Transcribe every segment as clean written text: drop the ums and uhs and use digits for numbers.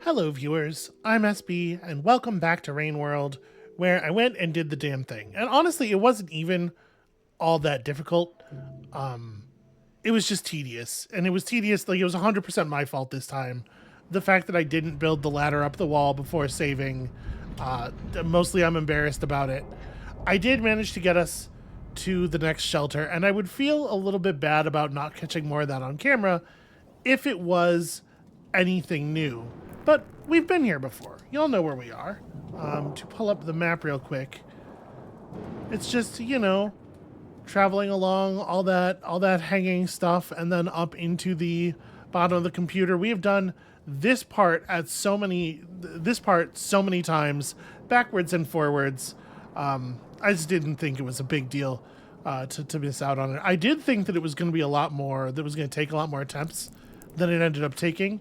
Hello, viewers. I'm SB, and welcome back to Rain World, where I went and did the damn thing. And honestly, it wasn't even all that difficult. It was just tedious, and it was tedious. Like, it was 100% my fault this time. The fact that I didn't build the ladder up the wall before saving, mostly I'm embarrassed about it. I did manage to get us to the next shelter, and I would feel a little bit bad about not catching more of that on camera if it was anything new. But we've been here before. Y'all know where we are. To pull up the map real quick, it's just, traveling along all that hanging stuff and then up into the bottom of the computer. We have done this part so many times, backwards and forwards. I just didn't think it was a big deal to miss out on it. I did think that it was going to be a lot more, that it was going to take a lot more attempts than it ended up taking.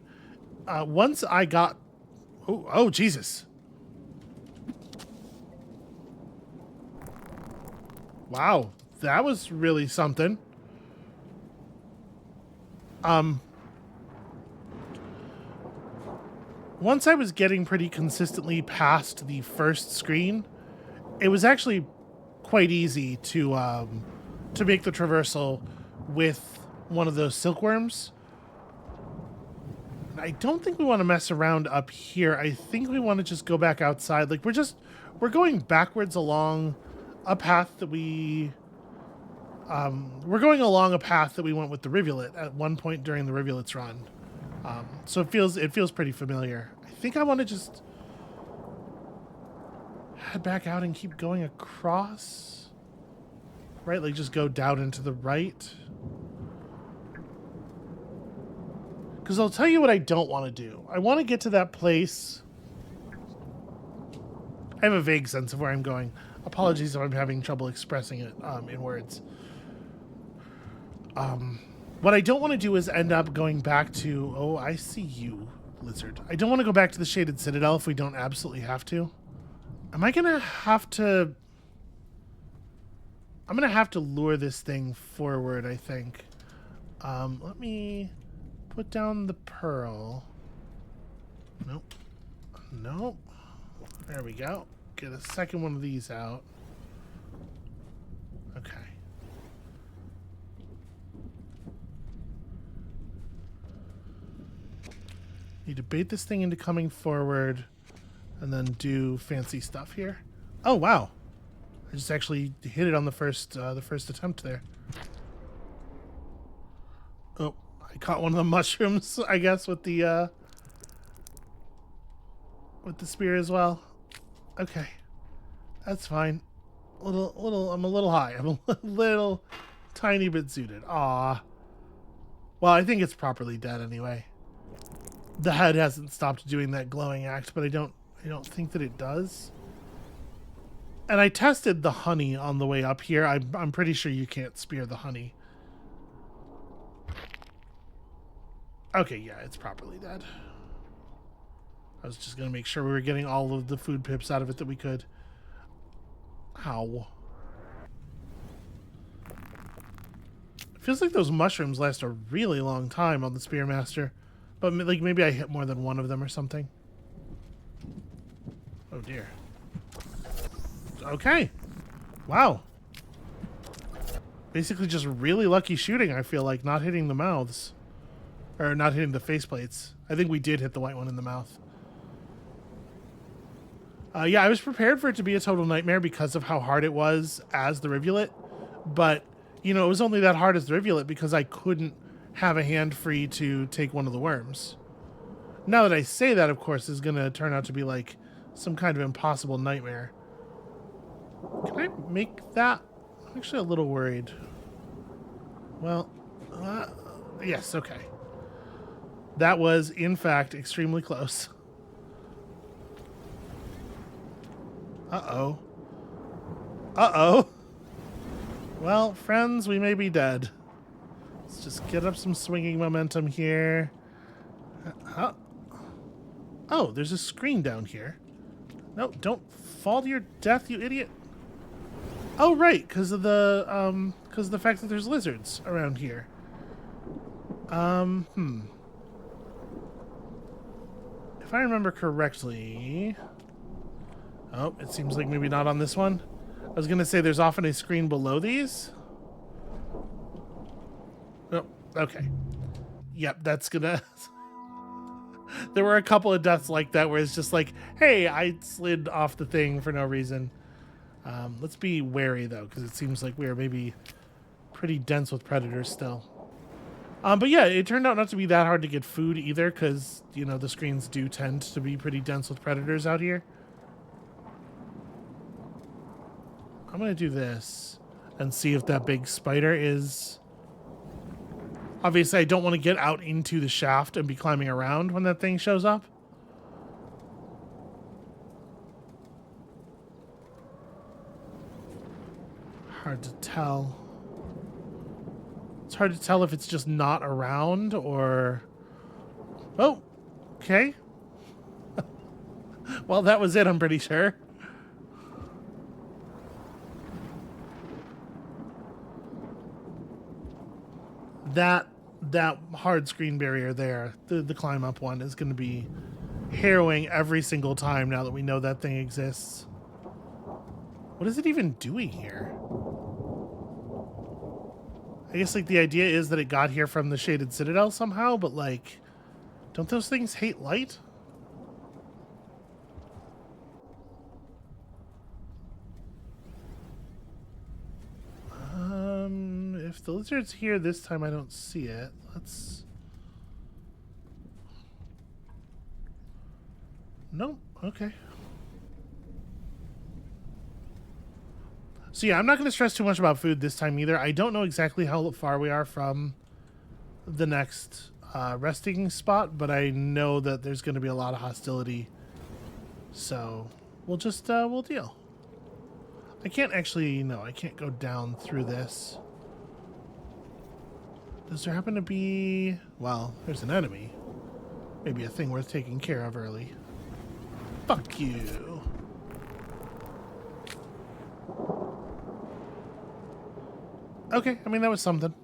Once I got... Oh, Jesus. Wow, that was really something. Once I was getting pretty consistently past the first screen, it was actually quite easy to make the traversal with one of those silkworms. I don't think we want to mess around up here. I think we want to just go back outside. Like, we're going backwards along a path that we're going along a path that we went with the rivulet at one point during the rivulet's run. So it feels pretty familiar. I think I want to just head back out and keep going across. Right, like just go down and to the right. Because I'll tell you what I don't want to do. I want to get to that place. I have a vague sense of where I'm going. Apologies if I'm having trouble expressing it in words. What I don't want to do is end up going back to... Oh, I see you, lizard. I don't want to go back to the Shaded Citadel if we don't absolutely have to. Am I going to have to... I'm going to have to lure this thing forward, I think. Let me... put down the pearl. Nope. Nope. There we go. Get a second one of these out. Okay. Need to bait this thing into coming forward and then do fancy stuff here. Oh, wow. I just actually hit it on the first attempt there. Oh. I caught one of the mushrooms, I guess, with the spear as well. Okay, that's fine. I'm a little high. I'm a little tiny bit zooted. Aw. Well, I think it's properly dead anyway. The head hasn't stopped doing that glowing act, but I don't think that it does. And I tested the honey on the way up here. I'm pretty sure you can't spear the honey. Okay, yeah, it's properly dead. I was just going to make sure we were getting all of the food pips out of it that we could. Ow. It feels like those mushrooms last a really long time on the Spearmaster. But like maybe I hit more than one of them or something. Oh, dear. Okay. Wow. Basically just really lucky shooting, I feel like, not hitting the mouths. Or not hitting the faceplates. I think we did hit the white one in the mouth. Yeah, I was prepared for it to be a total nightmare because of how hard it was as the rivulet. But, it was only that hard as the rivulet because I couldn't have a hand free to take one of the worms. Now that I say that, of course, is going to turn out to be like some kind of impossible nightmare. Can I make that? I'm actually a little worried. Well, yes, okay. That was, in fact, extremely close. Uh-oh. Uh-oh. Well, friends, we may be dead. Let's just get up some swinging momentum here. Oh, there's a screen down here. No, don't fall to your death, you idiot. Oh, right, because of the fact that there's lizards around here. If I remember correctly... Oh, it seems like maybe not on this one. I was going to say there's often a screen below these. Oh, okay. Yep, that's gonna... There were a couple of deaths like that where it's just like, hey, I slid off the thing for no reason. Let's be wary, though, because it seems like we are maybe pretty dense with predators still. But yeah, it turned out not to be that hard to get food either, because, you know, the screens do tend to be pretty dense with predators out here. I'm going to do this and see if that big spider is... Obviously, I don't want to get out into the shaft and be climbing around when that thing shows up. Hard to tell. It's hard to tell if it's just not around or... Oh, okay. Well, that was it, I'm pretty sure. That hard screen barrier there, the climb up one, is going to be harrowing every single time now that we know that thing exists. What is it even doing here? I guess, like, the idea is that it got here from the Shaded Citadel somehow, but, like, don't those things hate light? If the lizard's here this time, I don't see it. Let's... Nope. Okay. So yeah, I'm not going to stress too much about food this time either. I don't know exactly how far we are from the next resting spot, but I know that there's going to be a lot of hostility. So we'll just, we'll deal. I can't actually, no, I can't go down through this. Does there happen to be... Well, there's an enemy. Maybe a thing worth taking care of early. Fuck you. Okay, I mean, that was something.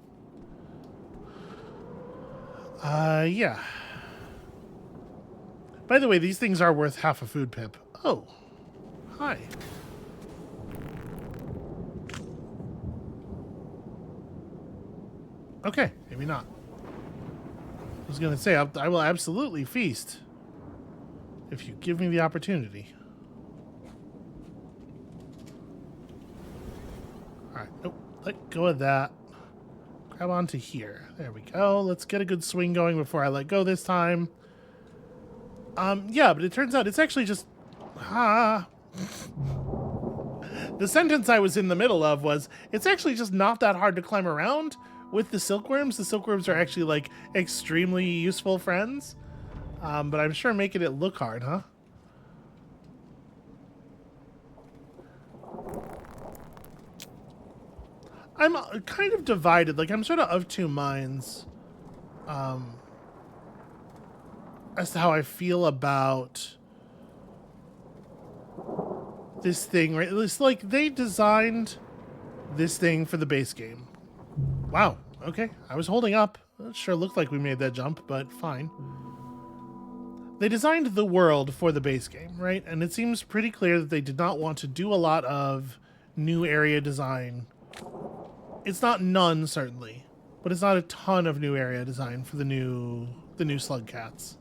Yeah. By the way, these things are worth half a food pip. Oh. Hi. Okay, maybe not. I was going to say, I will absolutely feast if you give me the opportunity. Alright, nope, let go of that. Grab onto here. There we go. Let's get a good swing going before I let go this time. Yeah, but it turns out it's actually just... The sentence I was in the middle of was, it's actually just not that hard to climb around. With the silkworms, are actually, like, extremely useful friends. But I'm sure making it look hard, huh? I'm kind of divided. Like, I'm sort of two minds as to how I feel about this thing, right? It's like they designed this thing for the base game. Wow, okay. I was holding up. It sure looked like we made that jump, but fine. They designed the world for the base game, right? And it seems pretty clear that they did not want to do a lot of new area design. It's not none, certainly, but it's not a ton of new area design for the new slugcats.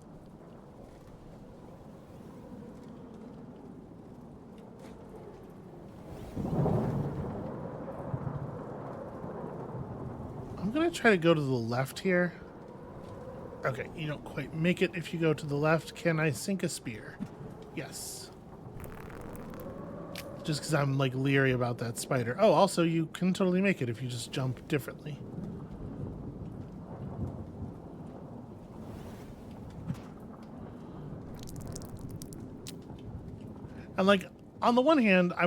I'm going to try to go to the left here. Okay, you don't quite make it if you go to the left. Can I sink a spear? Yes. Just because I'm, like, leery about that spider. Oh, also, you can totally make it if you just jump differently. And, like, on the one hand, I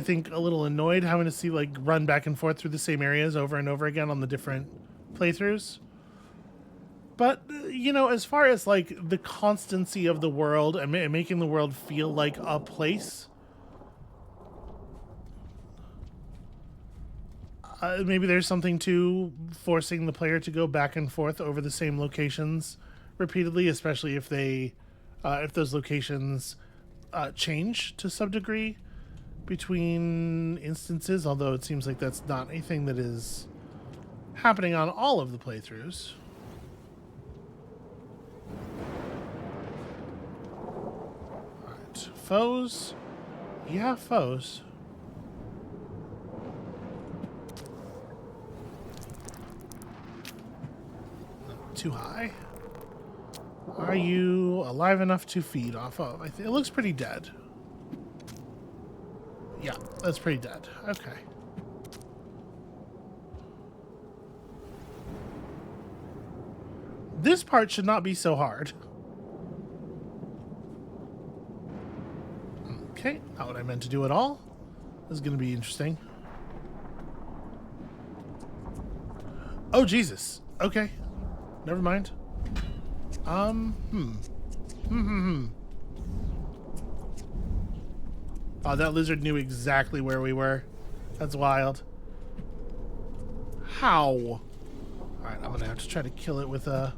think a little annoyed having to see, like, run back and forth through the same areas over and over again on the different playthroughs. But, you know, as far as, like, the constancy of the world and making the world feel like a place, maybe there's something to forcing the player to go back and forth over the same locations repeatedly, especially if if those locations change to some degree between instances, although it seems like that's not anything that is happening on all of the playthroughs. Alright, foes. Yeah, foes. Too high. Are you alive enough to feed off of? It looks pretty dead. Yeah, that's pretty dead. Okay. This part should not be so hard. Okay, not what I meant to do at all. This is going to be interesting. Oh, Jesus. Okay. Never mind. Oh, that lizard knew exactly where we were. That's wild. How? Alright, I'm gonna have to try to kill it with a...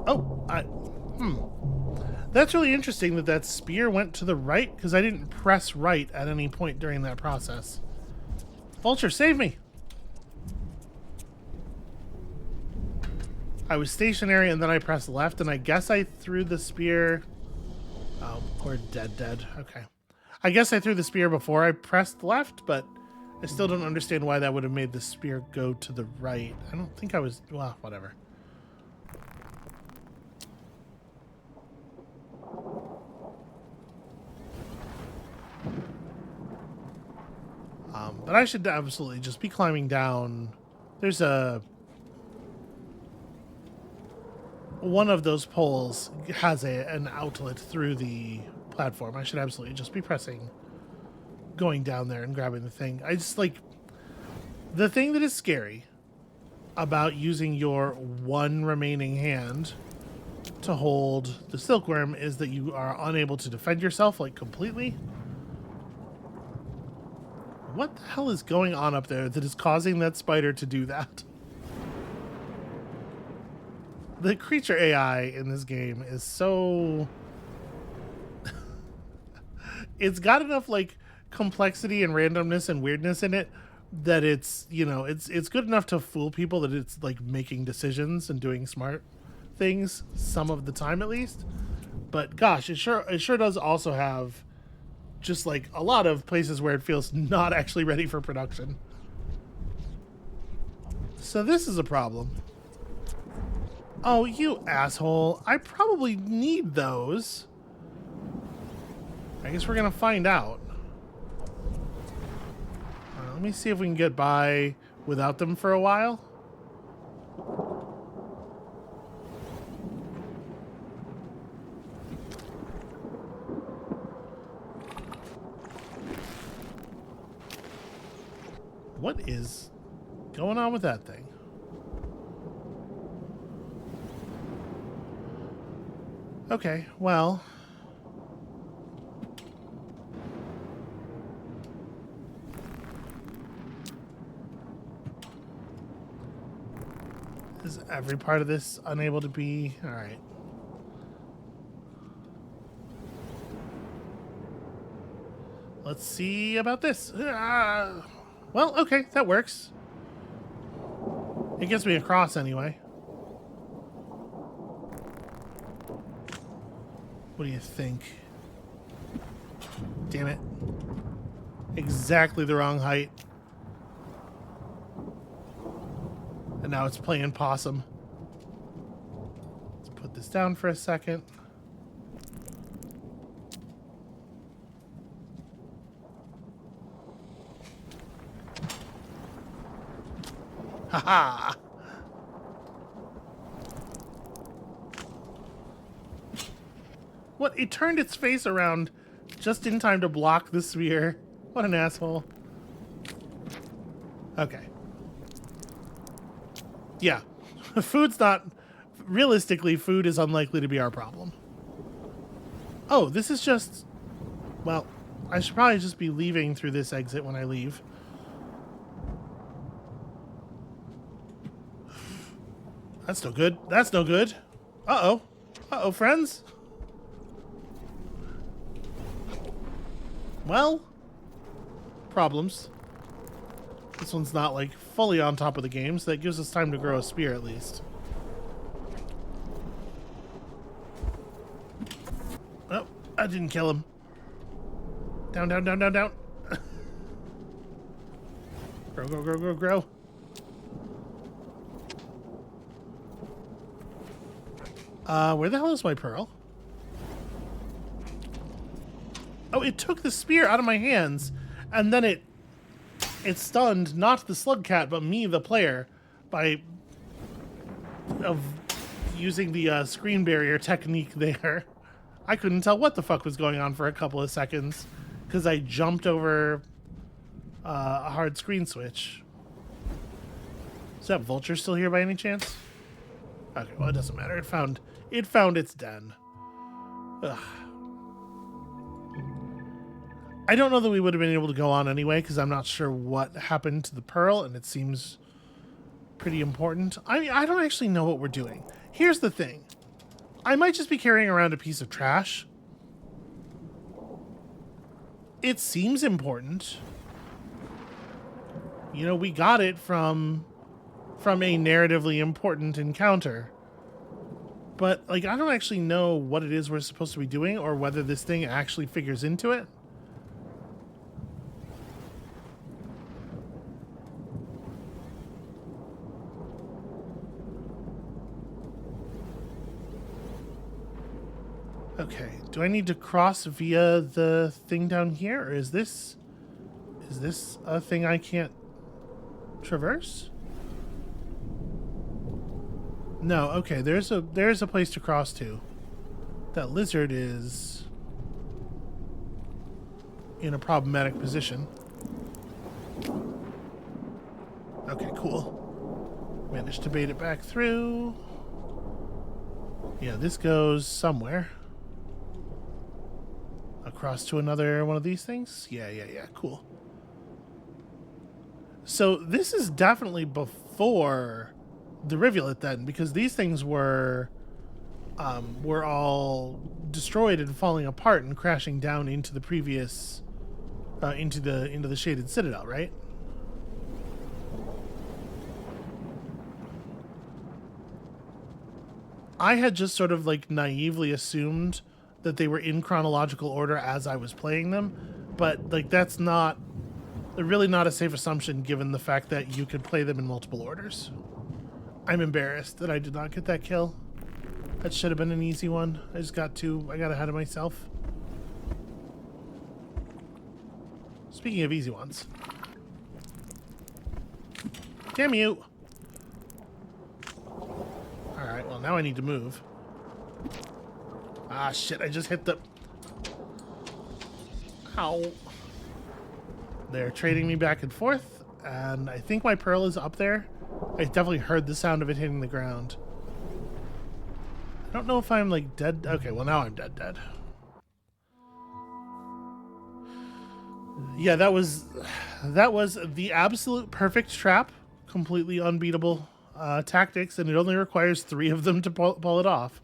Oh, That's really interesting that that spear went to the right, because I didn't press right at any point during that process. Vulture, save me! I was stationary and then I pressed left, and I guess I threw the spear... Oh, poor dead. Okay. I guess I threw the spear before I pressed left, but I still don't understand why that would have made the spear go to the right. I don't think I was... Well, whatever. But I should absolutely just be climbing down. There's a... One of those poles has an outlet through the platform. I should absolutely just be going down there and grabbing the thing. I just like... The thing that is scary about using your one remaining hand to hold the silkworm is that you are unable to defend yourself, like, completely. What the hell is going on up there that is causing that spider to do that? The creature AI in this game is so... It's got enough, like, complexity and randomness and weirdness in it that it's, you know, it's good enough to fool people that it's, like, making decisions and doing smart things some of the time, at least. But gosh, it sure does also have just, like, a lot of places where it feels not actually ready for production. So this is a problem. Oh, you asshole. I probably need those. I guess we're gonna find out. Let me see if we can get by without them for a while. What is going on with that thing? Okay, well... Is every part of this unable to be... Alright. Let's see about this. Well, okay, that works. It gets me across anyway. What do you think? Damn it. Exactly the wrong height. And now it's playing possum. Let's put this down for a second. Haha! What? It turned its face around just in time to block the sphere. What an asshole. Okay. Yeah. Food's not... Realistically, food is unlikely to be our problem. Oh, this is just... Well, I should probably just be leaving through this exit when I leave. That's no good. That's no good. Uh-oh. Uh-oh, friends. Well, problems. This one's not, like, fully on top of the game, so that gives us time to grow a spear, at least. Oh, I didn't kill him. Down, down, down, down, down. Grow, grow, grow, grow, grow. Where the hell is my pearl? Oh, it took the spear out of my hands, and then it stunned not the slugcat, but me, the player, by using the screen barrier technique there. I couldn't tell what the fuck was going on for a couple of seconds because I jumped over a hard screen switch. Is that vulture still here by any chance? Okay, well, it doesn't matter. It found its den. Ugh. I don't know that we would have been able to go on anyway because I'm not sure what happened to the pearl, and it seems pretty important. I don't actually know what we're doing. Here's the thing. I might just be carrying around a piece of trash. It seems important. You know, we got it from a narratively important encounter. But, like, I don't actually know what it is we're supposed to be doing or whether this thing actually figures into it. Okay, do I need to cross via the thing down here, or is this a thing I can't traverse? No, okay, there's a place to cross to. That lizard is in a problematic position. Okay, cool. Managed to bait it back through. Yeah, this goes somewhere. Across to another one of these things? Yeah, cool. So this is definitely before the rivulet then, because these things were all destroyed and falling apart and crashing down into the previous into the shaded citadel, right? I had just sort of like naively assumed that they were in chronological order as I was playing them, but like that's really not a safe assumption given the fact that you could play them in multiple orders. I'm embarrassed that I did not get that kill. That should have been an easy one. I got ahead of myself. Speaking of easy ones. Damn you! Alright, well now I need to move. Ah, shit, I just hit the... Ow. They're trading me back and forth, and I think my pearl is up there. I definitely heard the sound of it hitting the ground. I don't know if I'm, like, dead. Okay, well, now I'm dead. Yeah, that was the absolute perfect trap. Completely unbeatable tactics, and it only requires 3 of them to pull it off.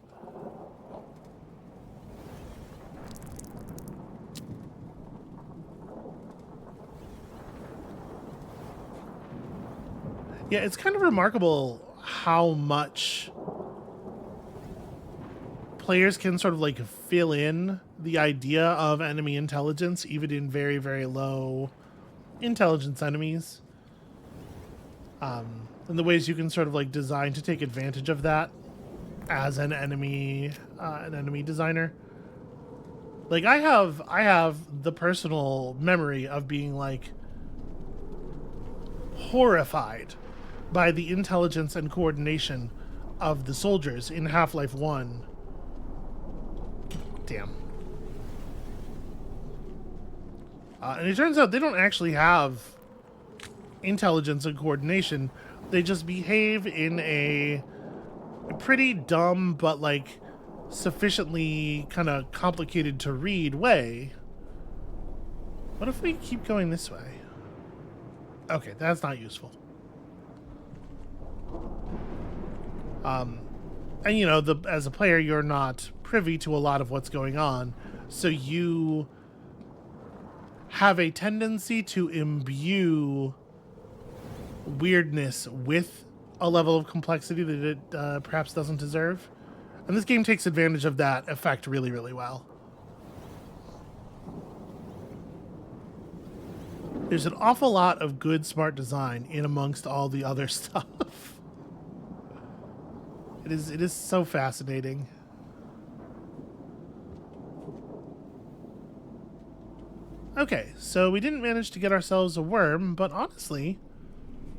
Yeah, it's kind of remarkable how much players can sort of like fill in the idea of enemy intelligence, even in very, very low intelligence enemies. And the ways you can sort of like design to take advantage of that as an enemy designer. Like I have the personal memory of being like horrified by the intelligence and coordination of the soldiers in Half-Life 1. Damn. And it turns out they don't actually have intelligence and coordination. They just behave in a pretty dumb but like sufficiently kind of complicated to read way. What if we keep going this way? Okay, that's not useful. And you know, as a player, you're not privy to a lot of what's going on, so you have a tendency to imbue weirdness with a level of complexity that it perhaps doesn't deserve. And this game takes advantage of that effect really, really well. There's an awful lot of good, smart design in amongst all the other stuff. It is so fascinating. Okay, so we didn't manage to get ourselves a worm, but honestly,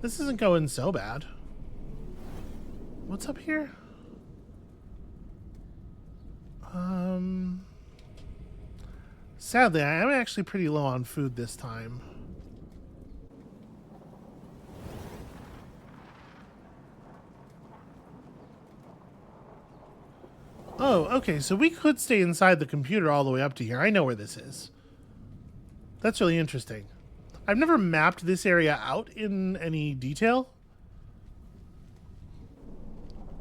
this isn't going so bad. What's up here? Sadly, I am actually pretty low on food this time. Oh, okay, so we could stay inside the computer all the way up to here. I know where this is. That's really interesting. I've never mapped this area out in any detail.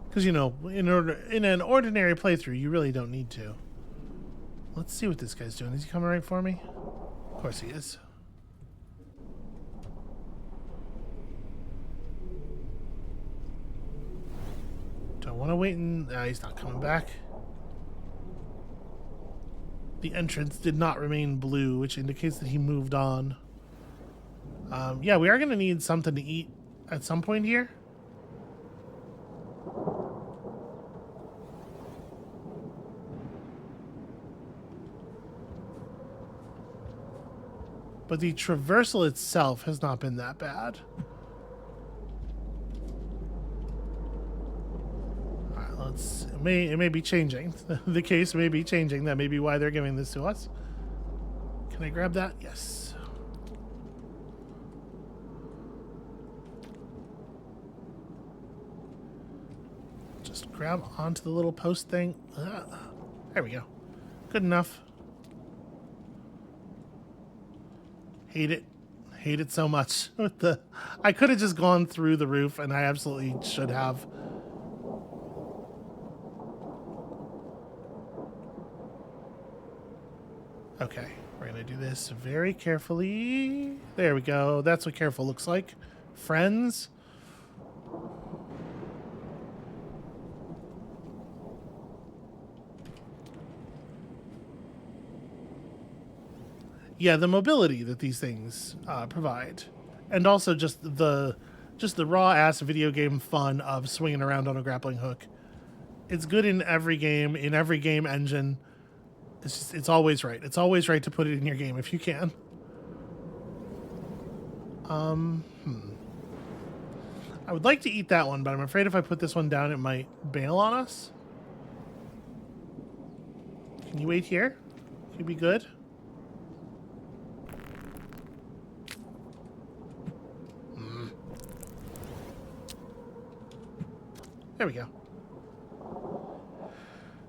Because, you know, in an ordinary playthrough, you really don't need to. Let's see what this guy's doing. Is he coming right for me? Of course he is. Don't want to wait and... he's not coming back. The entrance did not remain blue, which indicates that he moved on. Yeah, we are going to need something to eat at some point here. But the traversal itself has not been that bad. Alright, let's... It may be changing. The case may be changing. That may be why they're giving this to us. Can I grab that? Yes. Just grab onto the little post thing. There we go. Good enough. Hate it. Hate it so much. I could have just gone through the roof, and I absolutely should have. Okay, we're going to do this very carefully. There we go. That's what careful looks like. Friends. Yeah, the mobility that these things provide, and also just the raw ass video game fun of swinging around on a grappling hook. It's good in every game engine. It's always right. It's always right to put it in your game if you can. I would like to eat that one, but I'm afraid if I put this one down, it might bail on us. Can you wait here? You'd be good. There we go.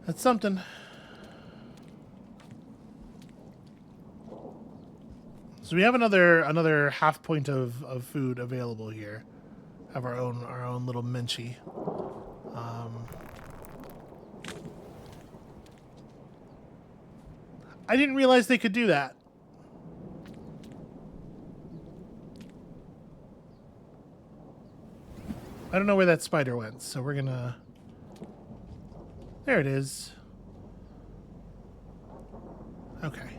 That's something. So we have another half point of food available here. Have our own little menchie. I didn't realize they could do that. I don't know where that spider went, so we're gonna... There it is. Okay.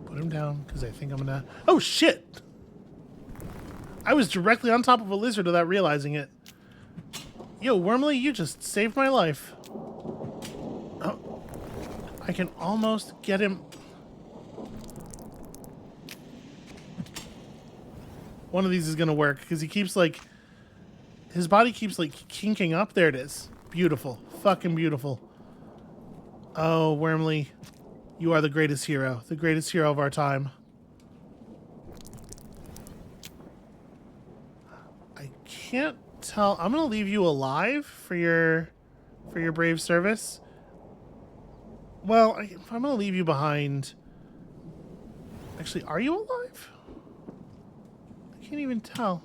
Put him down, because I think I'm gonna... Oh, shit! I was directly on top of a lizard without realizing it. Yo, Wormley, you just saved my life. Oh, I can almost get him. One of these is gonna work because he keeps like, his body keeps like kinking up. There it is. Beautiful, fucking beautiful. Oh, Wormley, you are the greatest hero of our time. I can't tell. I'm gonna leave you alive for your brave service. Well, if I'm going to leave you behind... Actually, are you alive? I can't even tell.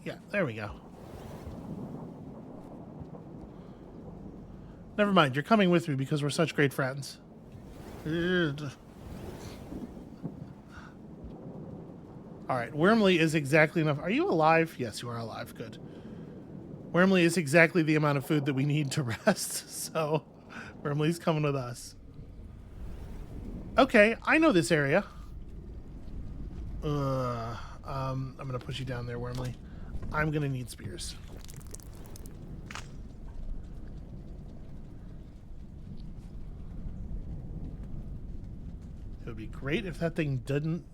Yeah, there we go. Never mind, you're coming with me because we're such great friends. Alright, Wormley is exactly enough. Are you alive? Yes, you are alive. Good. Wormley is exactly the amount of food that we need to rest, so Wormley's coming with us. Okay, I know this area. I'm gonna push you down there, Wormley. I'm gonna need spears. It would be great if that thing didn't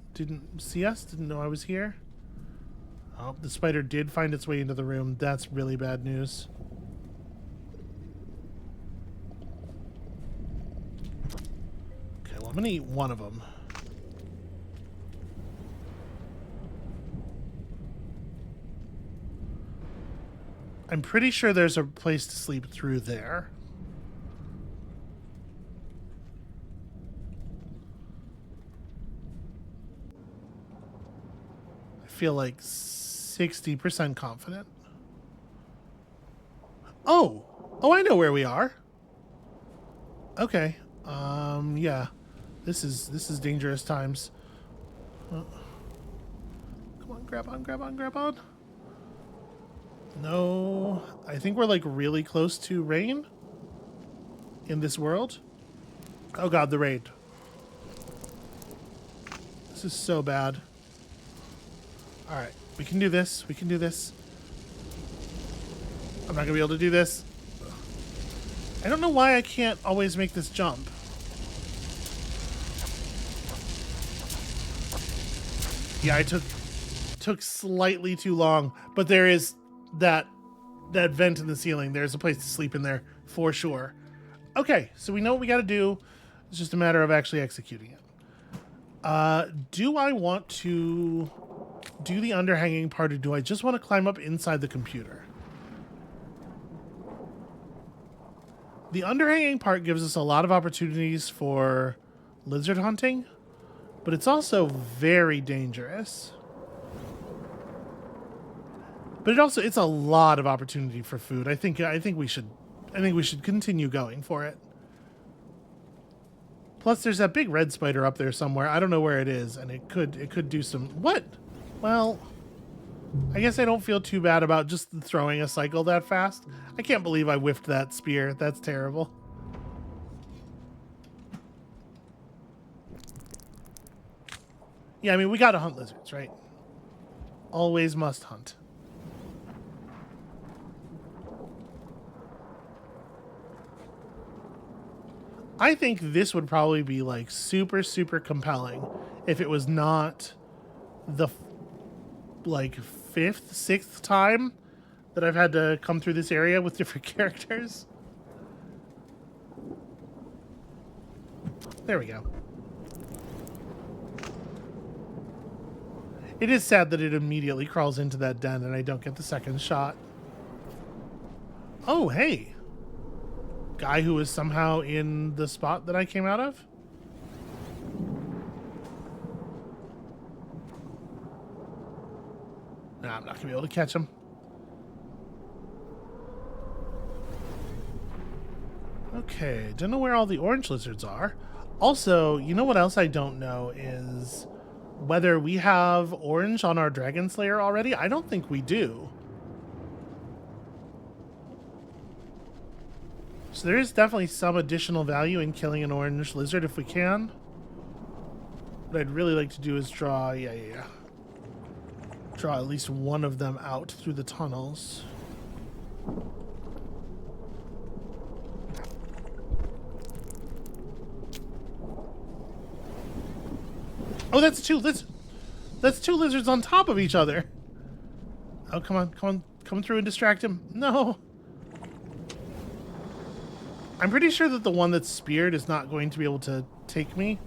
see us, didn't know I was here. Oh, the spider did find its way into the room. That's really bad news. Okay, well, I'm gonna eat one of them. I'm pretty sure there's a place to sleep through there. I feel like 60% confident. Oh! Oh, I know where we are. Okay. Yeah. This is dangerous times. Come on, grab on, grab on, grab on. No, I think we're like really close to rain in this world. Oh god, the raid. This is so bad. Alright, we can do this. We can do this. I'm not gonna be able to do this. I don't know why I can't always make this jump. Yeah, I took slightly too long, but there is that vent in the ceiling. There's a place to sleep in there for sure. Okay, so we know what we got to do. It's just a matter of actually executing it. Do I want to do the underhanging part, or do I just want to climb up inside the computer? The underhanging part gives us a lot of opportunities for lizard hunting, but it's also very dangerous. But it's a lot of opportunity for food. I think we should continue going for it. Plus there's that big red spider up there somewhere. I don't know where it is, and it could do some what? Well, I guess I don't feel too bad about just throwing a cycle that fast. I can't believe I whiffed that spear. That's terrible. Yeah, I mean, we gotta hunt lizards, right? Always must hunt. I think this would probably be like super, super compelling if it was not the like 5th, 6th time that I've had to come through this area with different characters. There we go. It is sad that it immediately crawls into that den and I don't get the second shot. Oh, hey. Guy who was somehow in the spot that I came out of? Nah, I'm not gonna be able to catch him. Okay, don't know where all the orange lizards are. Also, you know what else I don't know is whether we have orange on our Dragon Slayer already. I don't think we do. So there is definitely some additional value in killing an orange lizard if we can. What I'd really like to do is draw, draw at least one of them out through the tunnels. Oh, that's two lizards on top of each other. Oh, come on, come through and distract him. No. I'm pretty sure that the one that's speared is not going to be able to take me,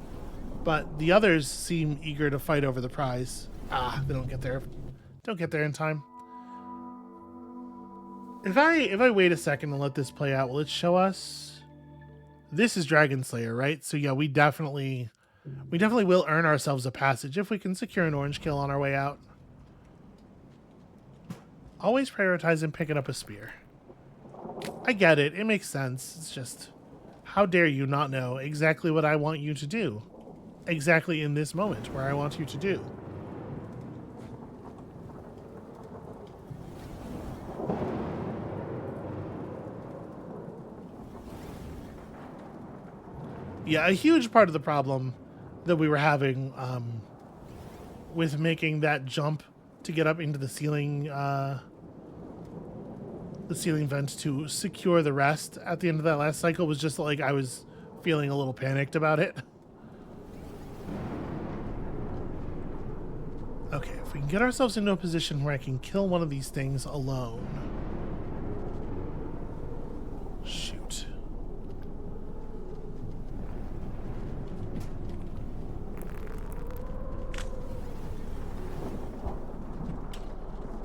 but the others seem eager to fight over the prize. Ah, they don't get there. Don't get there in time. If I wait a second and let this play out, will it show us? This is Dragon Slayer, right? So yeah, we definitely will earn ourselves a passage if we can secure an orange kill on our way out. Always prioritizing picking up a spear. I get it. It makes sense. It's just, how dare you not know exactly what I want you to do? Exactly in this moment where I want you to do. Yeah, a huge part of the problem that we were having with making that jump to get up into the ceiling vent to secure the rest at the end of that last cycle was just like I was feeling a little panicked about it. Okay, if we can get ourselves into a position where I can kill one of these things alone. Shoot.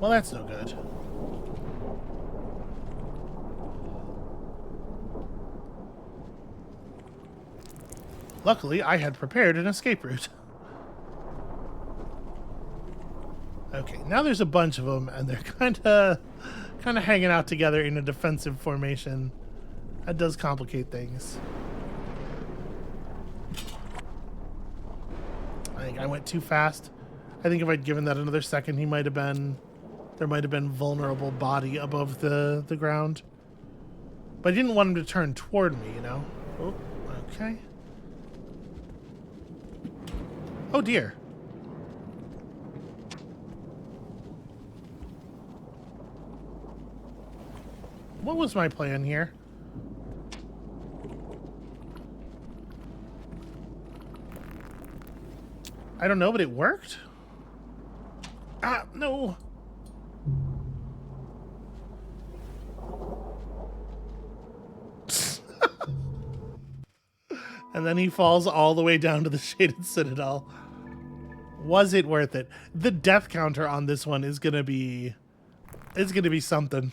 Well, that's no good. Luckily, I had prepared an escape route. Okay, now there's a bunch of them, and they're kind of hanging out together in a defensive formation. That does complicate things. I think I went too fast. I think if I'd given that another second, there might have been vulnerable body above the ground. But I didn't want him to turn toward me, you know? Oh, okay. Oh dear. What was my plan here? I don't know, but it worked? Ah, no. And then he falls all the way down to the Shaded Citadel. Was it worth it? The death counter on this one is gonna be something.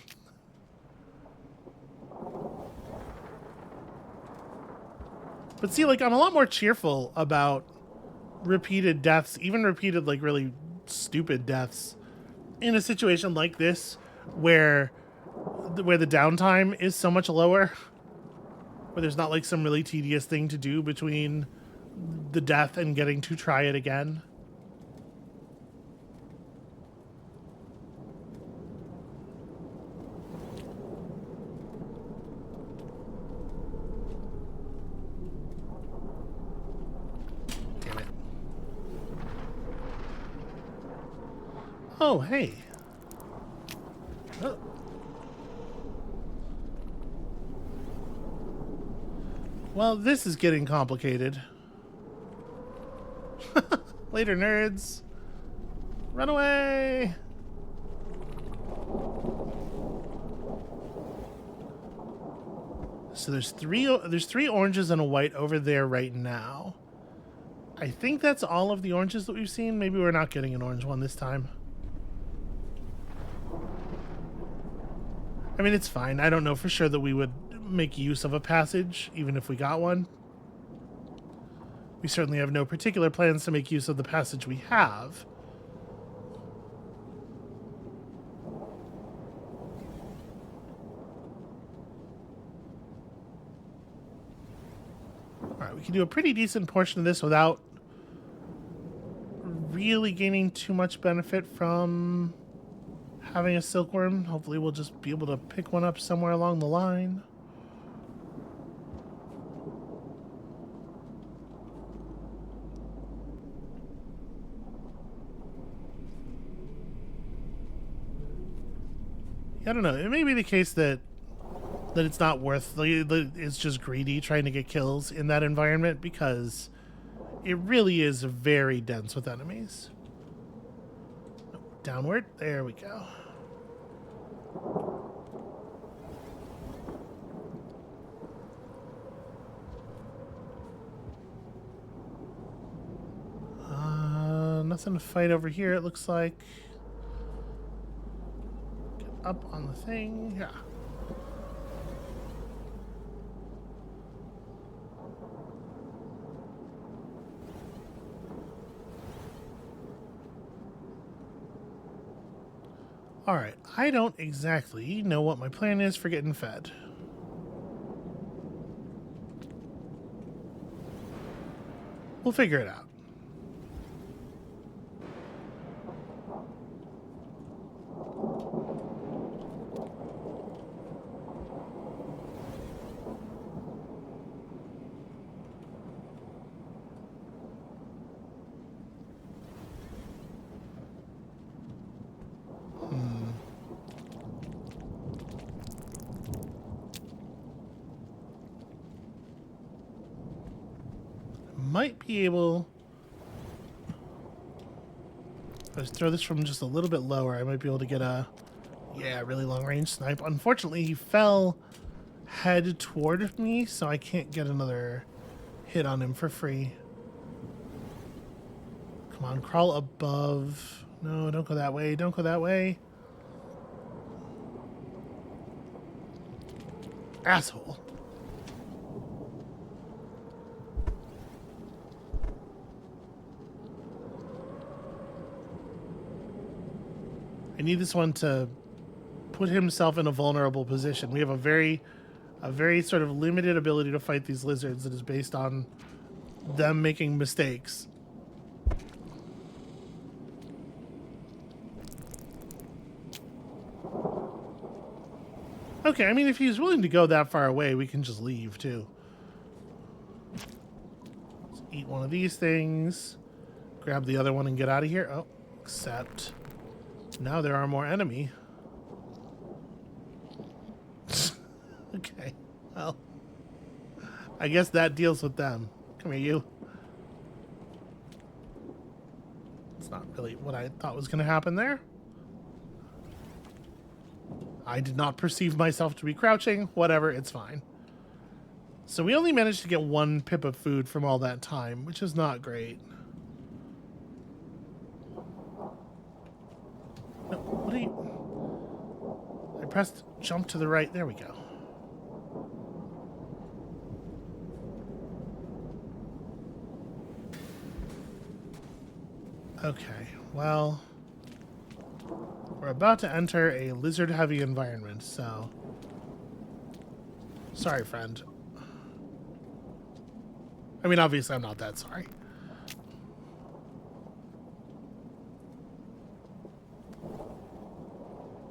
But see, like, I'm a lot more cheerful about repeated deaths, even repeated, like, really stupid deaths, in a situation like this, where the downtime is so much lower, where there's not, like, some really tedious thing to do between the death and getting to try it again. Oh, hey. Oh. Well, this is getting complicated. Later, nerds. Run away. So there's three oranges and a white over there right now. I think that's all of the oranges that we've seen. Maybe we're not getting an orange one this time. I mean, it's fine. I don't know for sure that we would make use of a passage, even if we got one. We certainly have no particular plans to make use of the passage we have. Alright, we can do a pretty decent portion of this without really gaining too much benefit from having a silkworm. Hopefully we'll just be able to pick one up somewhere along the line. I don't know. It may be the case that it's not worth, it's just greedy trying to get kills in that environment, because it really is very dense with enemies. Downward. There we go. Nothing to fight over here, it looks like. up on the thing. Yeah. Alright, I don't exactly know what my plan is for getting fed. We'll figure it out. Might be able... If I just throw this from just a little bit lower, I might be able to get a... Yeah, really long range snipe. Unfortunately, he fell head toward me, so I can't get another hit on him for free. Come on, crawl above. No, don't go that way. Don't go that way. Asshole. I need this one to put himself in a vulnerable position. We have a very sort of limited ability to fight these lizards that is based on them making mistakes. Okay, I mean, if he's willing to go that far away, we can just leave, too. Let's eat one of these things. Grab the other one and get out of here. Oh, except... now there are more enemy. Okay, well, I guess that deals with them. Come here, you. It's not really what I thought was going to happen there. I did not perceive myself to be crouching. Whatever, it's fine. So we only managed to get one pip of food from all that time, which is not great. No, what are you... I pressed jump to the right. There we go. Okay, well... we're about to enter a lizard-heavy environment, so... sorry, friend. I mean, obviously I'm not that sorry.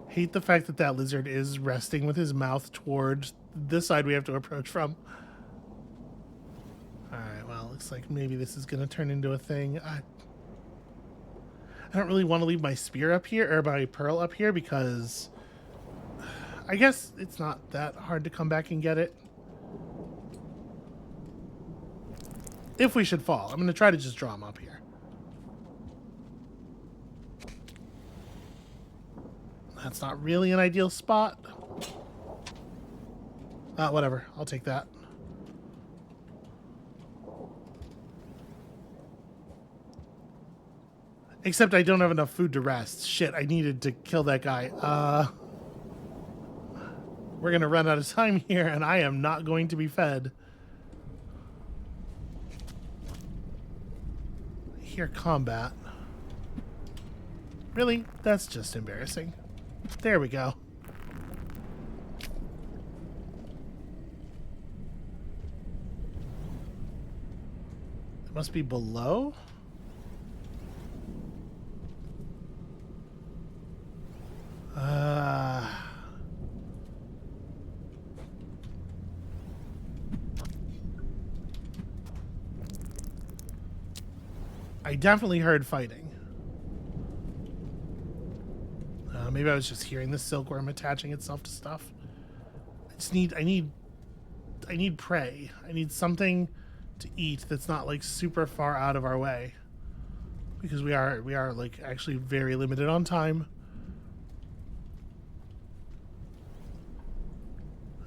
Hate the fact that that lizard is resting with his mouth towards this side we have to approach from. Alright, well, looks like maybe this is going to turn into a thing. I don't really want to leave my spear up here, or my pearl up here, because I guess it's not that hard to come back and get it. If we should fall. I'm going to try to just draw him up here. That's not really an ideal spot. Whatever. I'll take that. Except I don't have enough food to rest. Shit, I needed to kill that guy. We're going to run out of time here, and I am not going to be fed. I hear combat. Really? That's just embarrassing. There we go. It must be below? I definitely heard fighting. Maybe I was just hearing the silkworm attaching itself to stuff. I need prey. I need something to eat that's not like super far out of our way. Because we are like actually very limited on time.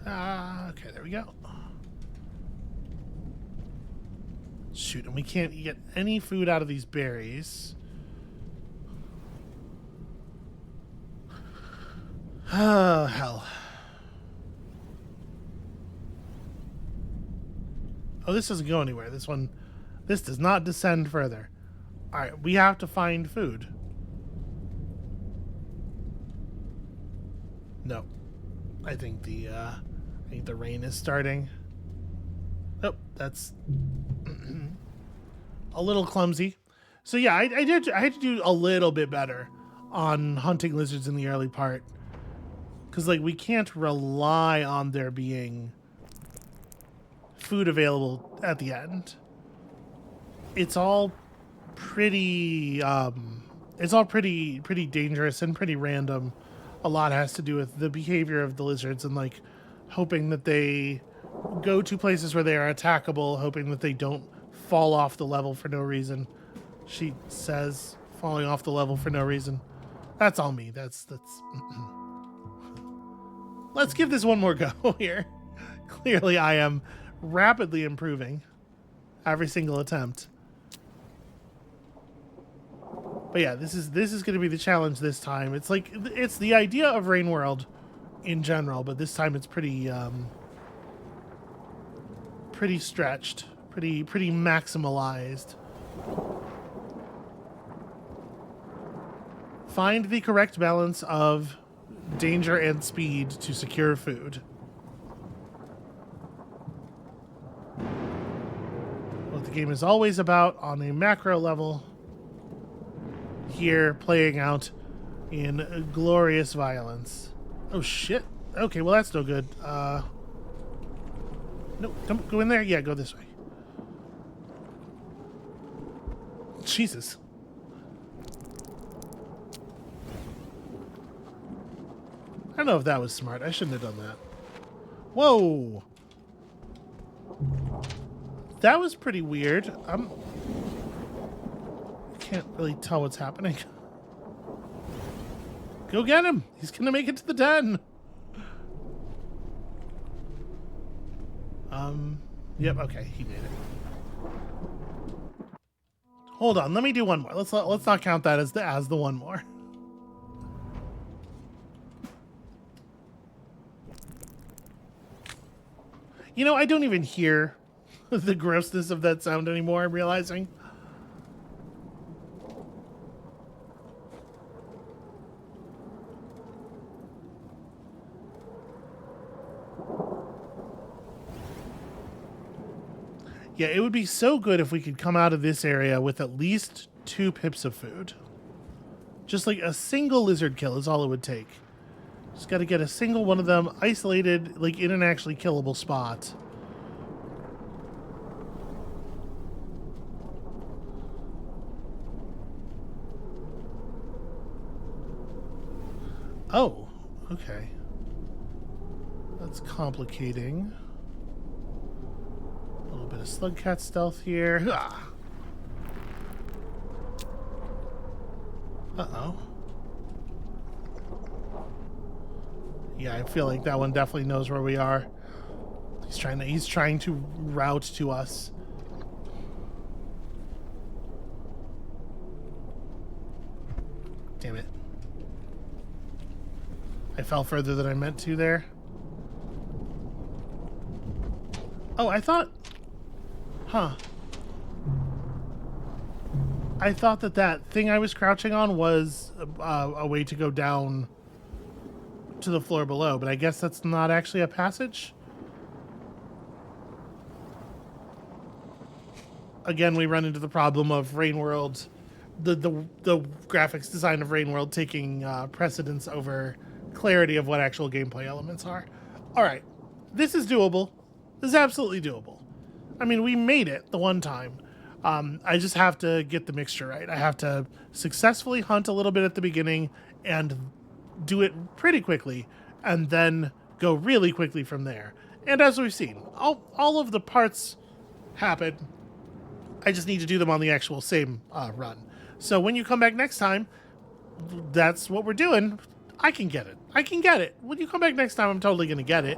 Okay, there we go. Shoot, and we can't get any food out of these berries. Oh, hell. Oh, this doesn't go anywhere. This does not descend further. All right, we have to find food. No, I think the rain is starting. Oh, that's a little clumsy. So yeah, I had to do a little bit better on hunting lizards in the early part, because like we can't rely on there being food available at the end. It's all pretty pretty dangerous and pretty random. A lot has to do with the behavior of the lizards and like hoping that they go to places where they are attackable, hoping that they don't fall off the level for no reason. She says falling off the level for no reason. That's all me. That's Let's give this one more go here. Clearly I am rapidly improving every single attempt. But yeah, this is going to be the challenge this time. It's like it's the idea of Rain World in general, but this time it's pretty pretty stretched, pretty maximalized. Find the correct balance of danger and speed to secure food. What the game is always about on a macro level, here playing out in glorious violence. Oh shit. Okay, well that's no good. No, don't go in there. Yeah, go this way. Jesus. I don't know if that was smart. I shouldn't have done that. Whoa. That was pretty weird. Can't really tell what's happening. Go get him. He's gonna make it to the den. Yep. Okay, he made it. Hold on. Let me do one more. Let's not count that as the one more. You know, I don't even hear the grossness of that sound anymore. I'm realizing. Yeah, it would be so good if we could come out of this area with at least 2 pips of food. Just like a single lizard kill is all it would take. Just got to get a single one of them isolated, like in an actually killable spot. Oh, okay. That's complicating. A little bit of slugcat stealth here. Ah. Uh-oh. Yeah, I feel like that one definitely knows where we are. He's trying to route to us. Damn it. I fell further than I meant to there. Oh, I thought... Huh. I thought that thing I was crouching on was a way to go down to the floor below, but I guess that's not actually a passage. Again, we run into the problem of Rain World, the graphics design of Rain World taking precedence over clarity of what actual gameplay elements are. All right, this is doable. This is absolutely doable. I mean, we made it the one time. I just have to get the mixture right. I have to successfully hunt a little bit at the beginning and do it pretty quickly, and then go really quickly from there. And as we've seen, all of the parts happen. I just need to do them on the actual same run. So when you come back next time, that's what we're doing. I can get it. I can get it. When you come back next time, I'm totally going to get it.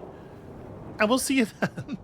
And we'll see you then.